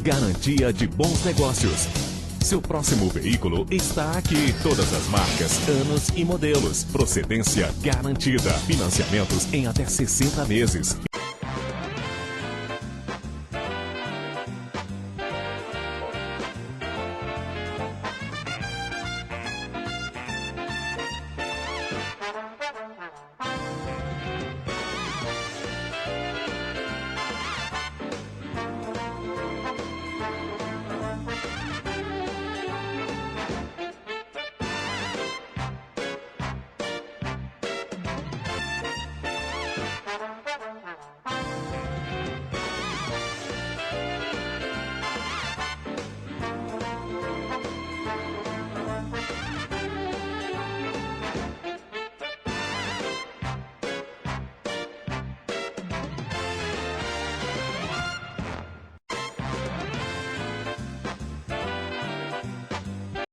Garantia de bons negócios. Seu próximo veículo está aqui. Todas as marcas, anos e modelos. Procedência garantida. Financiamentos em até 60 meses.